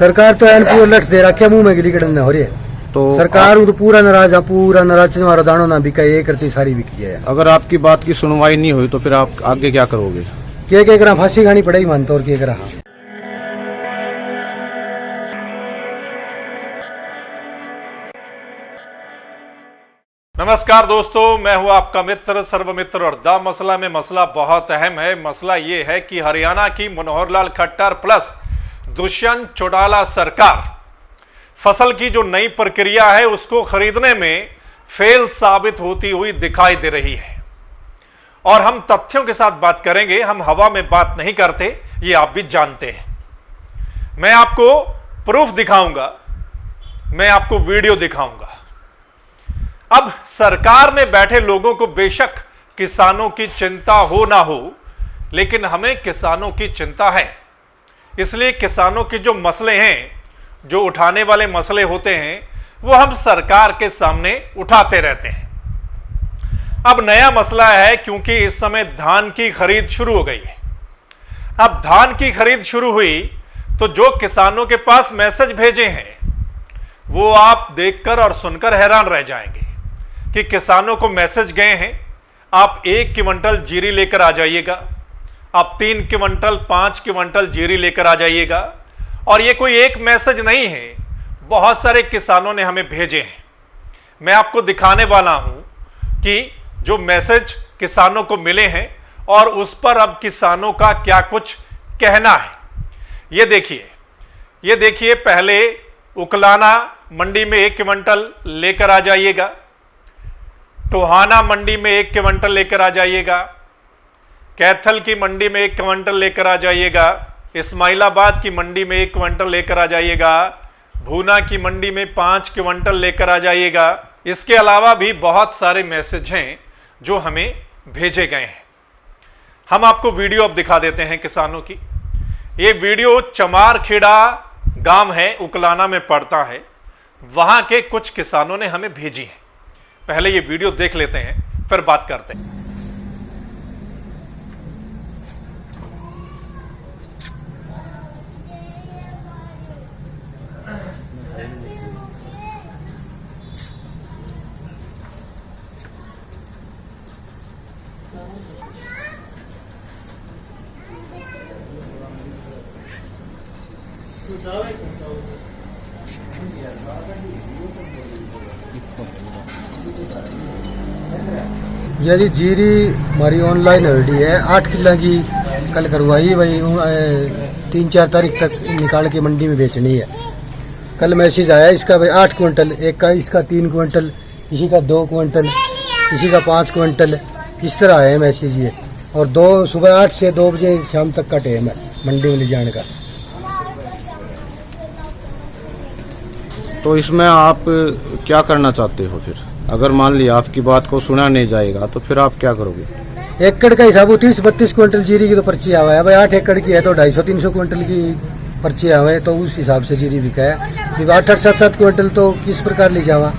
सरकार तो एनपीओ लठ दे रखे मुंह में गिरी कड़न हो रही है। तो सरकार तो पूरा नाराज हमारा दानो ना बिका ये करती सारी बिकी है। अगर आपकी बात की सुनवाई नहीं हुई तो फिर आप आगे क्या करोगे? के करा फांसी खानी पड़ेगी मानता और के करा। नमस्कार दोस्तों, मैं हूं आपका मित्र सर्वमित्र और द मसला में मसला बहुत अहम है। मसला ये है कि हरियाणा की मनोहर लाल खट्टर प्लस दुष्यंत चौटाला सरकार फसल की जो नई प्रक्रिया है उसको खरीदने में फेल साबित होती हुई दिखाई दे रही है। और हम तथ्यों के साथ बात करेंगे, हम हवा में बात नहीं करते, ये आप भी जानते हैं। मैं आपको प्रूफ दिखाऊंगा, मैं आपको वीडियो दिखाऊंगा। अब सरकार में बैठे लोगों को बेशक किसानों की चिंता हो ना हो, लेकिन हमें किसानों की चिंता है। इसलिए किसानों के जो मसले हैं, जो उठाने वाले मसले होते हैं, वो हम सरकार के सामने उठाते रहते हैं। अब नया मसला है क्योंकि इस समय धान की खरीद शुरू हो गई है। अब धान की खरीद शुरू हुई तो जो किसानों के पास मैसेज भेजे हैं वो आप देखकर और सुनकर हैरान रह जाएंगे कि किसानों को मैसेज गए हैं, आप 1 क्विंटल जीरी लेकर आ जाइएगा, आप 3 क्विंटल 5 क्विंटल जीरी लेकर आ जाइएगा। और ये कोई एक मैसेज नहीं है, बहुत सारे किसानों ने हमें भेजे हैं। मैं आपको दिखाने वाला हूं कि जो मैसेज किसानों को मिले हैं और उस पर अब किसानों का क्या कुछ कहना है। ये देखिए, पहले उकलाना मंडी में 1 क्विंटल लेकर आ जाइएगा, टोहाना मंडी में 1 क्विंटल लेकर आ जाइएगा, कैथल की मंडी में 1 क्विंटल लेकर आ जाइएगा, इस्माइलाबाद की मंडी में 1 क्विंटल लेकर आ जाइएगा, भूना की मंडी में 5 क्विंटल लेकर आ जाइएगा। इसके अलावा भी बहुत सारे मैसेज हैं जो हमें भेजे गए हैं। हम आपको वीडियो अब दिखा देते हैं किसानों की। ये वीडियो चमारखेड़ा गांव है, उकलाना में पड़ता है, वहां के कुछ किसानों ने हमें भेजी है। पहले ये वीडियो देख लेते हैं, फिर बात करते हैं। यदि जीरी हमारी ऑनलाइन ऑलरेडी है 8 किलो की, कल करवाई भाई 3-4 तारीख तक निकाल के मंडी में बेचनी है। कल मैसेज आया इसका भाई 8 क्विंटल, एक का इसका 3 क्विंटल, किसी का 2 क्विंटल, किसी का 5 क्विंटल, इस तरह आया मैसेज ये। और सुबह 8 से 2 बजे शाम तक का टाइम है मंडी में ले जाने का। तो इसमें आप क्या करना चाहते हो फिर? अगर मान लिया आपकी बात को सुना नहीं जाएगा तो फिर आप क्या करोगे? एकड़ का हिसाब 30-32 क्विंटल जीरी की तो पर्ची आवा है भाई। 8 एकड़ की है तो 250-300 क्विंटल की पर्ची आवा है, तो उस हिसाब से जीरी बिका है। 8-7 क्विंटल तो किस प्रकार ले जावा।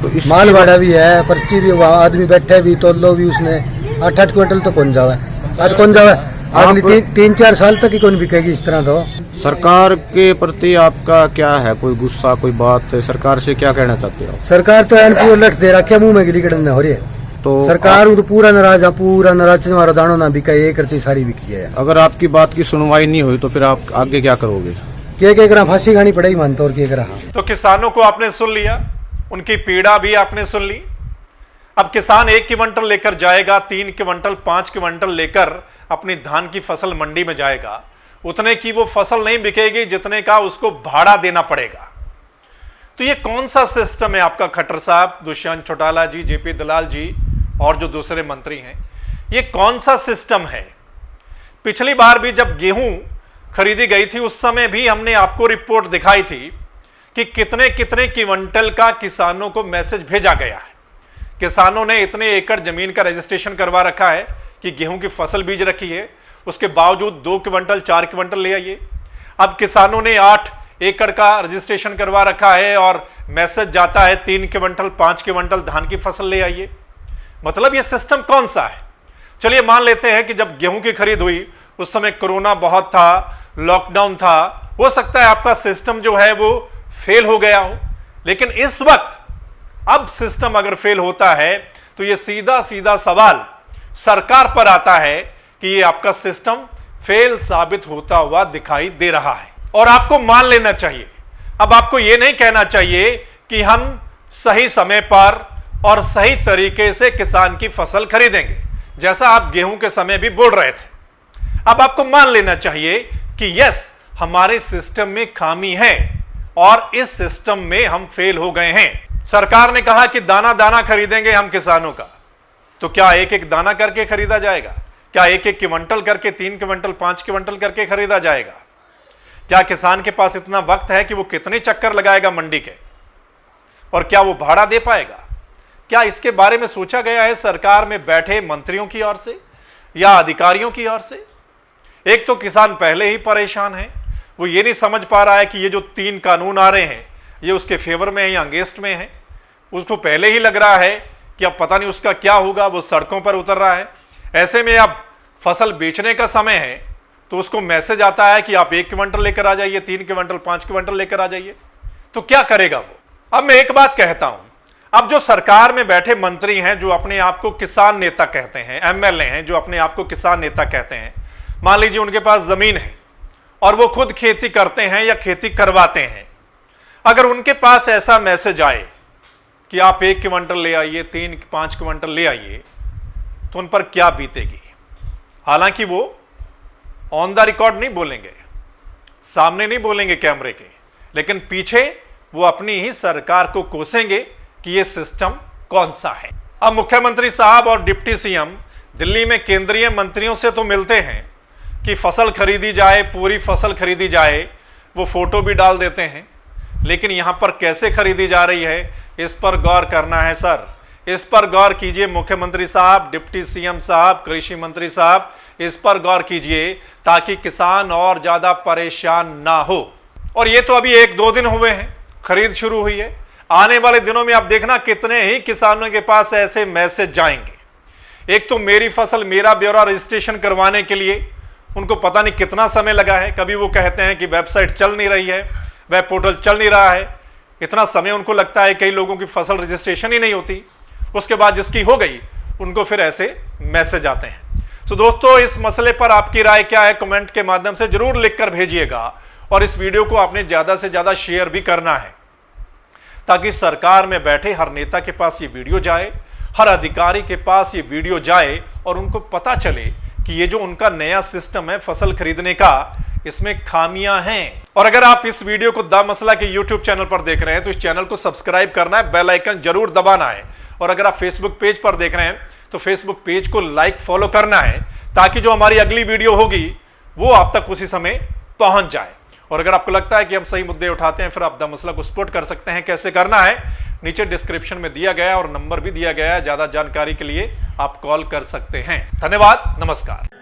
तो माल भाड़ा भी है, पर्ची भी, आदमी बैठे भी, तो लो भी उसने 8-8 क्विंटल तो कौन जावा आज कौन जावा। अगली 3-4 साल तक ही कौन बिकेगी इस तरह। तो सरकार के प्रति आपका क्या है, कोई गुस्सा, कोई बात? सरकार से क्या कहना चाहते हो? सरकार तो एनपीओ लठ दे रखे मुंह में गिरी कड़न हो रही है। तो सरकार तो पूरा नाराज हमारा दानो ना बिका ये करती सारी बिकी है। अगर आपकी बात की सुनवाई नहीं हुई तो फिर आप आगे क्या करोगे? के करा फांसी खानी पड़ेगी मानता और के करा। तो किसानों को आपने सुन लिया, उनकी पीड़ा भी आपने सुन ली। अब किसान 1 क्विंटल लेकर जाएगा, 3 क्विंटल 5 क्विंटल लेकर अपनी धान की फसल मंडी में जाएगा, उतने की वो फसल नहीं बिकेगी जितने का उसको भाड़ा देना पड़ेगा। तो ये कौन सा सिस्टम है आपका खट्टर साहब, दुष्यंत चौटाला जी, जेपी दलाल जी और जो दूसरे मंत्री हैं, ये कौन सा सिस्टम है? पिछली बार भी जब गेहूं खरीदी गई थी उस समय भी हमने आपको रिपोर्ट दिखाई थी कि कितने कितने क्विंटल का किसानों को मैसेज भेजा गया है। किसानों ने इतने एकड़ जमीन का रजिस्ट्रेशन करवा रखा है कि गेहूं की फसल बीज रखी है, उसके बावजूद 2 क्विंटल 4 क्विंटल ले आइए। अब किसानों ने 8 एकड़ का रजिस्ट्रेशन करवा रखा है और मैसेज जाता है 3 क्विंटल 5 क्विंटल धान की फसल ले आइए। मतलब ये सिस्टम कौन सा है? चलिए मान लेते हैं कि जब गेहूं की खरीद हुई उस समय कोरोना बहुत था, लॉकडाउन था हो सकता है आपका सिस्टम जो है वो फेल हो गया हो, लेकिन इस वक्त अब सिस्टम अगर फेल होता है तो ये सीधा सीधा सवाल सरकार पर आता है कि ये आपका सिस्टम फेल साबित होता हुआ दिखाई दे रहा है और आपको मान लेना चाहिए। अब आपको यह नहीं कहना चाहिए कि हम सही समय पर और सही तरीके से किसान की फसल खरीदेंगे, जैसा आप गेहूं के समय भी बोल रहे थे। अब आपको मान लेना चाहिए कि यस, हमारे सिस्टम में खामी है और इस सिस्टम में हम फेल हो गए हैं। सरकार ने कहा कि दाना दाना खरीदेंगे हम किसानों का, तो क्या एक एक दाना करके खरीदा जाएगा? क्या एक एक क्विंटल करके, 3 क्विंटल, 5 क्विंटल करके खरीदा जाएगा? क्या किसान के पास इतना वक्त है कि वो कितने चक्कर लगाएगा मंडी के, और क्या वो भाड़ा दे पाएगा? क्या इसके बारे में सोचा गया है सरकार में बैठे मंत्रियों की ओर से या अधिकारियों की ओर से? एक तो किसान पहले ही परेशान है, वो ये नहीं समझ पा रहा है कि ये जो 3 कानून आ रहे हैं ये उसके फेवर में है या अगेंस्ट में है। उसको पहले ही लग रहा है कि अब पता नहीं उसका क्या होगा, वो सड़कों पर उतर रहा है। ऐसे में अब फसल बेचने का समय है तो उसको मैसेज आता है कि आप 1 क्विंटल लेकर आ जाइए, 3 क्विंटल, 5 क्विंटल लेकर आ जाइए। तो क्या करेगा वो? अब मैं एक बात कहता हूं, अब जो सरकार में बैठे मंत्री हैं जो अपने आप को किसान नेता कहते हैं, एमएलए हैं जो अपने आप को किसान नेता कहते हैं, मान लीजिए उनके पास जमीन है और वो खुद खेती करते हैं या खेती करवाते हैं, अगर उनके पास ऐसा मैसेज आए कि आप 1 क्विंटल ले आइए, 3-5 क्विंटल ले आइए, तो उन पर क्या बीतेगी? हालांकि वो ऑन द रिकॉर्ड नहीं बोलेंगे, सामने नहीं बोलेंगे कैमरे के, लेकिन पीछे वो अपनी ही सरकार को कोसेंगे कि ये सिस्टम कौन सा है। अब मुख्यमंत्री साहब और डिप्टी सीएम दिल्ली में केंद्रीय मंत्रियों से तो मिलते हैं कि फसल खरीदी जाए, पूरी फसल खरीदी जाए, वो फोटो भी डाल देते हैं, लेकिन यहां पर कैसे खरीदी जा रही है इस पर गौर करना है सर। इस पर गौर कीजिए मुख्यमंत्री साहब, डिप्टी सीएम साहब, कृषि मंत्री साहब, इस पर गौर कीजिए ताकि किसान और ज्यादा परेशान ना हो। और ये तो अभी 1-2 दिन हुए हैं, खरीद शुरू हुई है। आने वाले दिनों में आप देखना कितने ही किसानों के पास ऐसे मैसेज जाएंगे। एक तो मेरी फसल मेरा ब्यौरा रजिस्ट्रेशन करवाने के लिए उनको पता नहीं कितना समय लगा है। कभी वो कहते हैं कि वेबसाइट चल नहीं रही है, वेब पोर्टल चल नहीं रहा है, इतना समय उनको लगता है। कई लोगों की फसल रजिस्ट्रेशन ही नहीं होती, उसके बाद जिसकी हो गई उनको फिर ऐसे मैसेज आते हैं। तो दोस्तों, इस मसले पर आपकी राय क्या है कमेंट के माध्यम से जरूर लिखकर भेजिएगा, और इस वीडियो को आपने ज्यादा से ज्यादा शेयर भी करना है ताकि सरकार में बैठे हर नेता के पास ये वीडियो जाए, हर अधिकारी के पास ये वीडियो जाए और उनको पता चले कि ये जो उनका नया सिस्टम है फसल खरीदने का, इसमें खामियां हैं। और अगर आप इस वीडियो को द मसला के YouTube चैनल पर देख रहे हैं तो इस चैनल को सब्सक्राइब करना है, बेल आइकन जरूर दबाना है। और अगर आप फेसबुक पेज पर देख रहे हैं तो फेसबुक पेज को लाइक फॉलो करना है ताकि जो हमारी अगली वीडियो होगी वो आप तक उसी समय पहुंच जाए। और अगर आपको लगता है कि हम सही मुद्दे उठाते हैं, फिर आप द मसला को सपोर्ट कर सकते हैं। कैसे करना है नीचे डिस्क्रिप्शन में दिया गया है और नंबर भी दिया गया है। ज्यादा जानकारी के लिए आप कॉल कर सकते हैं। धन्यवाद, नमस्कार।